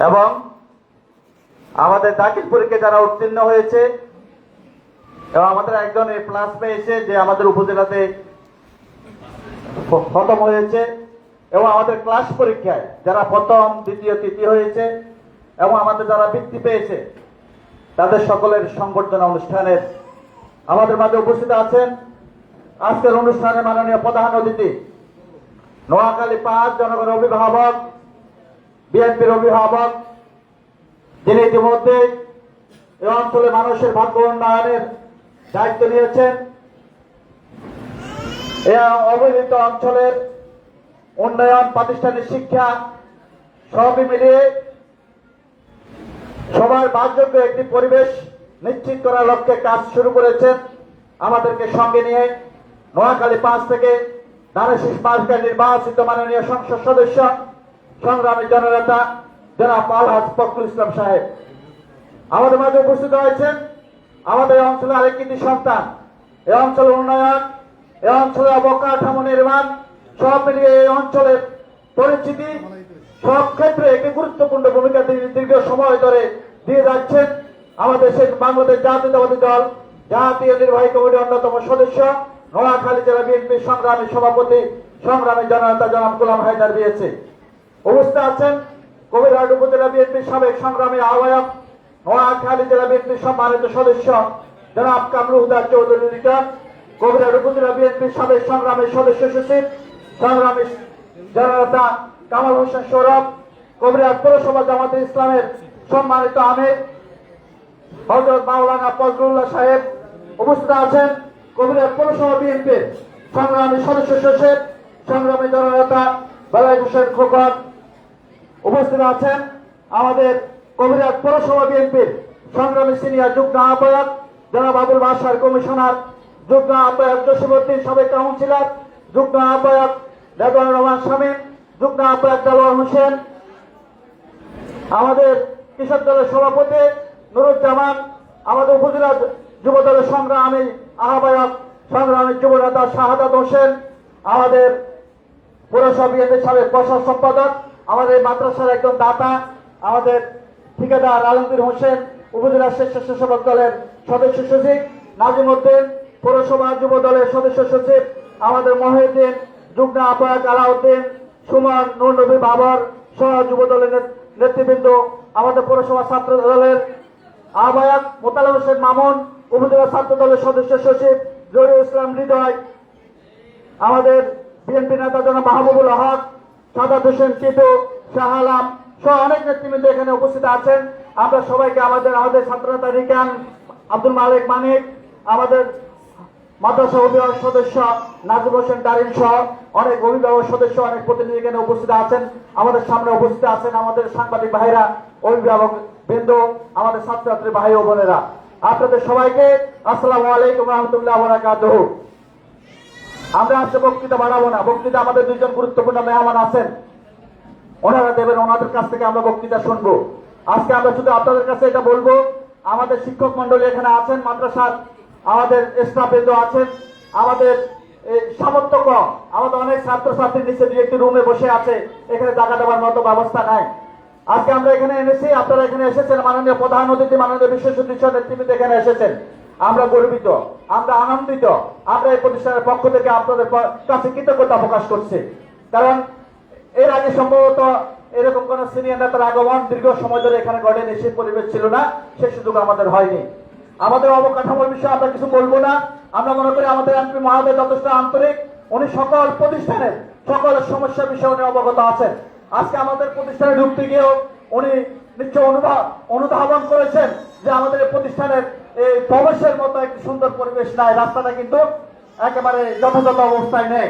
এবং আমাদের দাখিল পরীক্ষায় যারা উত্তীর্ণ হয়েছে এবং আমাদের একজন প্লাস পেয়েছে যে আমাদের উপজেলাতে খতম হয়েছে, এবং আমাদের ক্লাস পরীক্ষায় যারা প্রথম দ্বিতীয় তৃতীয় হয়েছে এবং আমাদের যারা বৃত্তি পেয়েছে তাদের সকলের সংবর্ধনা অনুষ্ঠানের আমাদের মাঝে উপস্থিত আছেন আজকের অনুষ্ঠানে মাননীয় প্রধান অতিথি নোয়াখালী ৫ জনগণের অভিভাবক, বিএনপির অভিভাবক, যিনি ইতিমধ্যে এই অঞ্চলে মানুষের ভাগ্য উন্নয়নের দায়িত্ব নিয়েছেন। এই অবহেলিত অঞ্চলের উন্নয়ন, প্রাতিষ্ঠানিক শিক্ষা সবই মিলিয়ে সবার বাসযোগ্য একটি পরিবেশ নিশ্চিত করার লক্ষ্যে কাজ শুরু করেছেন। আমাদেরকে সঙ্গে নিয়ে নোয়াখালী ৫ থেকে ধানেশীষ ৫ নির্বাচিত মাননীয় সংসদ সদস্য সংগ্রামী জননেতা জনাব আলহাজ ফখরুল ইসলাম সাহেব আমাদের মাঝে উপস্থিত হয়েছেন। আমাদের এই অঞ্চলে আরেকটি সন্তান, এই অঞ্চলের উন্নয়ন, এই অঞ্চলের অবকাঠামো নির্মাণ সব মিলিয়ে এই অঞ্চলের পরিচিতি সব ক্ষেত্রে একটি গুরুত্বপূর্ণ ভূমিকা দীর্ঘ সময় ধরে দিয়ে যাচ্ছেন আমাদের বাংলাদেশ জাতীয়তাবাদী দল জাতীয় নির্বাহী কমিটির অন্যতম সদস্য, নোয়াখালী জেলা বিএনপির সংগ্রামী সভাপতি, সংগ্রামী জননেতা জনাব গোলাম হায়দার বিএসি। উপস্থিত আছেন কবিরহাট উপজেলা বিএনপির সাবেক সংগ্রামী আহ্বায়ক, নোয়াখালী জেলা বিএনপির সম্মানিত সদস্য জনাব কামরুল হুদা চৌধুরী লিটন, কবিরহাট উপজেলা বিএনপির সাবেক সংগ্রামী সদস্য সচিব সংগ্রামী জননেতা কামাল হোসেন সৌরভ, কবিরহাট পৌরসভা জামাতে ইসলামের সম্মানিত আমির হযরত মাওলানা ফজলুল্লাহ সাহেব। উপস্থিত আছেন কবিরহাট পৌরসভা বিএনপির সংগ্রামী সদস্য সচিব সংগ্রামী জননেতা বেলায়েত হোসেন খোকন। উপস্থিত আছেন আমাদের কবিরহাট পৌরসভা বিএনপির সংগ্রামী সিনিয়র যুগ্ম আহ্বায়ক জনাব আবুল বাশার কমিশনার, যুগ্ম আহ্বায়ক জসিমউদ্দিন সাবেক কাউন্সিলর, যুগ্ম আহ্বায়ক রেদওয়ানুর রহমান শামীম, যুগ্ম আহ্বায়ক দেলোয়ার হোসেন, আমাদের কৃষক দলের সভাপতি নুরুজ্জামান, আমাদের উপজেলা যুব দলের সংগ্রামী আহ্বায়ক সংগ্রামী যুব নেতা শাহাদাত হোসেন, আমাদের পৌরসভা বিএনপির সাবেক প্রচার সম্পাদক, আমাদের মাদ্রাসার একজন দাতা, আমাদের ঠিকাদার আলমগীর হোসেন, উপজেলা স্বেচ্ছাসেবক দলের সদস্য সচিব নাজিম উদ্দিন, পৌরসভা যুব দলের সদস্য সচিব আমাদের মহিউদ্দিন, যুগ্ম আহ্বায়ক আলাউদ্দিন, সুমন, নূর নবী বাবর সহ যুব দলের নেতৃবৃন্দ, আমাদের পৌরসভা ছাত্র দলের আহ্বায়ক মোতালেব হোসেন মামুন, উপজেলা ছাত্র দলের সদস্য সচিব জহিরুল ইসলাম হৃদয়, আমাদের বিএনপি নেতা জনাব মাহবুবুল হক, সাদাত হোসেন টিটু, শাহ আলম সহ অনেক নেতৃবৃন্দ এখানে উপস্থিত আছেন। আমরা সবাইকে আমাদের ছাত্র নেতা রিকান আব্দুল মালিক মানিক, আমাদের মাদ্রাসা অভিভাবক সদস্য নাজিব হোসেন তারিন সহ অনেক অভিভাবক সদস্য, অনেক প্রতিনিধি এখানে উপস্থিত আছেন। আমাদের সামনে উপস্থিত আছেন আমাদের সাংবাদিক ভাইরা, অভিভাবক বৃন্দ, আমাদের ছাত্রছাত্রী ভাই ও বোনেরা, আপনাদের সবাইকে আসসালামু আলাইকুম রহমতুল্লাহ বারাকাতুহু। আমরা আজকে বক্তৃতা বাড়াবো না, বক্তৃতা আমাদের দুইজন গুরুত্বপূর্ণ মেহমান আছেন, ওনারা দেবেন, ওনাদের কাছ থেকে আমরা বক্তৃতা শুনবো। আজকে আমরা শুধু আপনাদের কাছে এটা বলবো, আমাদের শিক্ষক মন্ডলী এখানে আছেন, মাদ্রাসার আমাদের স্টাফবৃন্দ আছেন, আমাদের সামর্থ্য কম, আমাদের অনেক ছাত্রছাত্রী নিচে দুই একটি রুমে বসে আছে, এখানে জায়গা দেওয়ার মতো ব্যবস্থা নাই। আজকে আমরা এখানে এনেছি, আপনারা এখানে এসেছেন, মাননীয় প্রধান অতিথি মাননীয় বিশ্ব সদস্য নেতৃবৃন্দ এখানে এসেছেন, আমরা গর্বিত, আমরা আনন্দিত, আমরা এই প্রতিষ্ঠানের পক্ষ থেকে আপনাদের কাছে কৃতজ্ঞতা প্রকাশ করছি। কারণ এর আগে সম্ভবত এরকম কোন সিনিয়র নেতার আগমন দীর্ঘ সময় ধরে এখানে ঘটেনি, সেই পরিবেশ ছিল না, সে সুযোগ আমাদের হয়নি। আমাদের অবকাঠামোর বিষয়ে আমরা কিছু বলবো না, আমরা মনে করি আমাদের এমপি মহোদয় যথেষ্ট আন্তরিক, উনি সকল প্রতিষ্ঠানের সকল সমস্যা বিষয়ে উনি অবগত আছেন। আজকে আমাদের প্রতিষ্ঠানে ঢুকতে গিয়েও উনি নিশ্চয় অনুধাবন করেছেন যে আমাদের এই প্রতিষ্ঠানের এই প্রবেশের মতো একটি সুন্দর পরিবেশ নাই, রাস্তাটা কিন্তু একেবারে যথাযথ অবস্থায় নেই,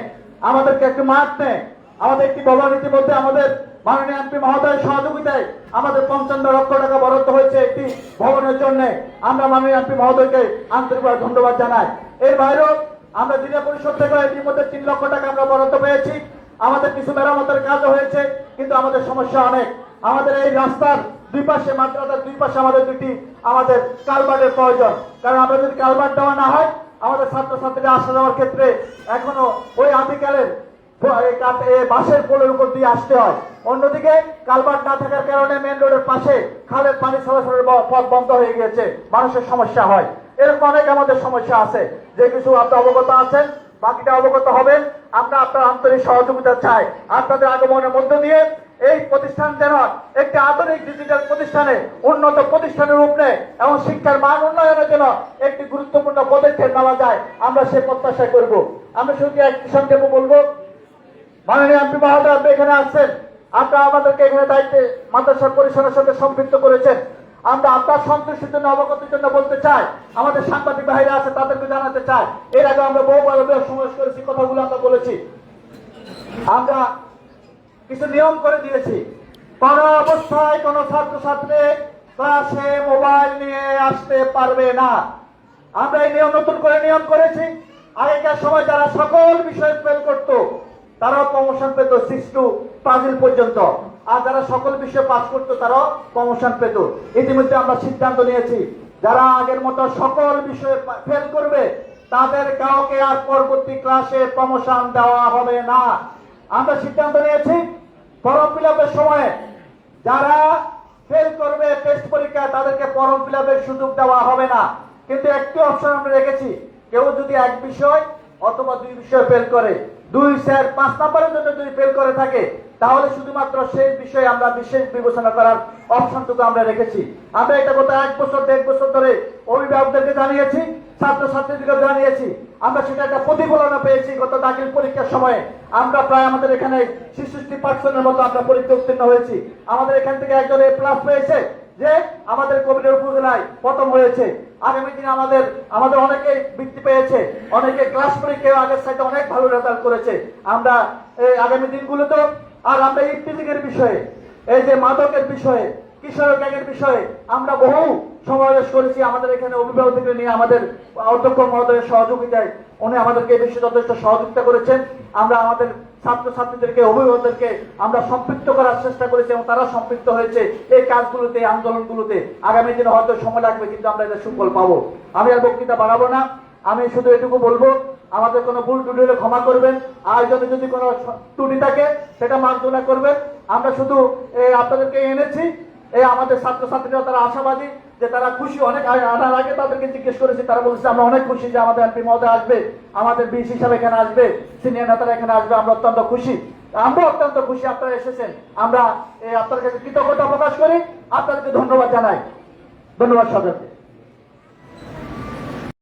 আমাদেরকে একটু মাঠ নেই, আমাদের একটি ভবন ইতিমধ্যে আমাদের মাননীয় এমপি মহোদয়ের সহযোগিতায় আমাদের 55 লক্ষ টাকা বরাদ্দ হয়েছে একটি ভবনের জন্য। আমরা মাননীয় এমপি মহোদয়কে আন্তরিকভাবে ধন্যবাদ জানাই। এর বাইরেও আমরা জিলা পরিষদ থেকে ইতিমধ্যে 3 লক্ষ টাকা আমরা বরাদ্দ পেয়েছি, আমাদের কিছু মেরামতের কাজও হয়েছে, কিন্তু আমাদের সমস্যা অনেক। আমাদের এই রাস্তার দুই পাশে, মাদ্রাসার দুই পাশে আমাদের দুটি আমাদের কালভার্টের প্রয়োজন, কারণ আমরা যদি কালভার্ট দেওয়া না হয় আমাদের ছাত্রছাত্রীরা আসা যাওয়ার ক্ষেত্রে এখনো ওই আদিকালের বাঁশের পোলের উপর দিয়ে আসতে হয়, অন্যদিকে কালভার্ট না থাকার কারণে মেন রোডের পাশে খালের পানি চলাচলের পথ বন্ধ হয়ে গিয়েছে, মানুষের সমস্যা হয়। এরকম অনেক আমাদের সমস্যা আছে, যে কিছু আপনারা অবগত আছেন, বাকিটা অবগত হবেন। আমরা আপনার আন্তরিক সহযোগিতা চাই। আপনাদের আগমনের মধ্য দিয়ে এই প্রতিষ্ঠান যেন একটি আধুনিক ডিজিটাল প্রতিষ্ঠানে উন্নত প্রতিষ্ঠানের রূপ নেয় এবং শিক্ষার মান উন্নয়নের জন্য একটি গুরুত্বপূর্ণ পদক্ষেপ নেওয়া যায়, আমরা সে প্রত্যাশা করব। আমরা শুধু একটি সংক্ষেপে বলবো, মাননীয় এমপি মহোদয় আপনি এখানে আসছেন, আপনারা আমাদেরকে এখানে দায়িত্বে মাদ্রাসা পরিষদের সাথে সম্পৃক্ত করেছেন। আমরা আপনার সন্তুষ্টির জন্য, অবগতির জন্য বলতে চাই, আমাদের সাংবাদিক ভাইরা আছে তাদেরকে জানাতে চাই, এর আগে আমরা বহুবার সমাবেশ করেছি, কথাগুলো আমরা বলেছি। আমরা কিছু নিয়ম করে দিয়েছি, কোন অবস্থায় কোন ছাত্রছাত্রী ক্লাসে মোবাইল নিয়ে আসতে পারবে না। আমরা এই নিয়ম নতুন করে নিয়ম করেছি। আগেকার সময় যারা সকল বিষয়ে ফেল করত তারাও প্রমোশন পেত 6 টু পাজিল পর্যন্ত, আর যারা সকল বিষয়ে পাস করতো তারাও প্রমোশন পেত। ইতিমধ্যে আমরা সিদ্ধান্ত নিয়েছি, যারা আগের মতো সকল বিষয়ে ফেল করবে তাদের কাউকে আর পরবর্তী ক্লাসে প্রমোশন দেওয়া হবে না। আমরা সিদ্ধান্ত নিয়েছি, ফর্ম ফিল আপের সময় যারা ফেল করবে টেস্ট পরীক্ষা তাদেরকে ফর্ম ফিল আপের সুযোগ দেওয়া হবে না। কিন্তু একটি অপশন আমরা রেখেছি, কেউ যদি এক বিষয় অথবা 2 বিষয় ফেল করে, 2, 4, 5 নম্বরের জন্য যদি ফেল করে থাকে, তাহলে শুধুমাত্র সেই বিষয়ে আমরা বিশেষ বিবেচনা করার অপশনটুকু আমরা রেখেছি। আমরা এটা গত 1 বছর 1.5 বছর ধরে অভিভাবকদেরকে জানিয়েছি, ছাত্রছাত্রীদেরকে জানিয়েছি। আমরা সেটা একটা প্রতিফলন পেয়েছি গত দাখিল পরীক্ষার সময়ে। আমরা প্রায় আমাদের এখানে 66% মতো আমরা পরীক্ষা উত্তীর্ণ হয়েছি। আমাদের এখান থেকে একজন A+ পেয়েছে, যে আমাদের কবিরের উপজেলায় প্রথম হয়েছে। আগামী দিনে আমাদের অনেকে বৃত্তি পেয়েছে, অনেকে ক্লাস পরীক্ষায় আগের সাথে অনেক ভালো রেজাল্ট করেছে। আমরা এই আগামী দিনগুলোতে আর আমরা ইফতিজিংয়ের বিষয়ে, এই যে মাদকের বিষয়ে, কিশোর গ্যাংয়ের বিষয়ে আমরা বহু সমাবেশ করেছি। আমাদের এখানে অভিভাবকদের নিয়ে আমাদের অধ্যক্ষ মহোদয়ের সহযোগিতায় উনি আমাদেরকে এই বিষয়ে যথেষ্ট সহযোগিতা করেছেন। আমরা আমাদের ছাত্রছাত্রীদেরকে, অভিভাবকদেরকে আমরা সম্পৃক্ত করার চেষ্টা করেছি এবং তারা সম্পৃক্ত হয়েছে এই কাজগুলোতে, এই আন্দোলনগুলোতে। আগামী দিনে হয়তো সময় লাগবে, কিন্তু আমরা এটা সুফল পাবো। আমি আর বক্তৃতা বাড়াবো না, আমি শুধু এটুকু বলবো, আমাদের কোনো ভুল ত্রুটি হলে ক্ষমা করবেন, আয়োজনে যদি কোনো ত্রুটি থাকে সেটা মার্জনা করবেন। আমরা শুধু আপনাদেরকে এনেছি, আমাদের ছাত্রছাত্রীরা তারা আশাবাদী, যে তারা খুশি। অনেক আনার আগে তাদেরকে জিজ্ঞেস করেছি, তারা বলছে আমরা অনেক খুশি যে আমাদের এমপি মহোদয় আসবে, আমাদের বিশ হিসাবে এখানে আসবে, সিনিয়র নেতারা এখানে আসবে, আমরা অত্যন্ত খুশি। আমরা অত্যন্ত খুশি আপনারা এসেছেন। আমরা আপনার কাছে কৃতজ্ঞতা প্রকাশ করি, আপনাদেরকে ধন্যবাদ জানাই। ধন্যবাদ সবাইকে।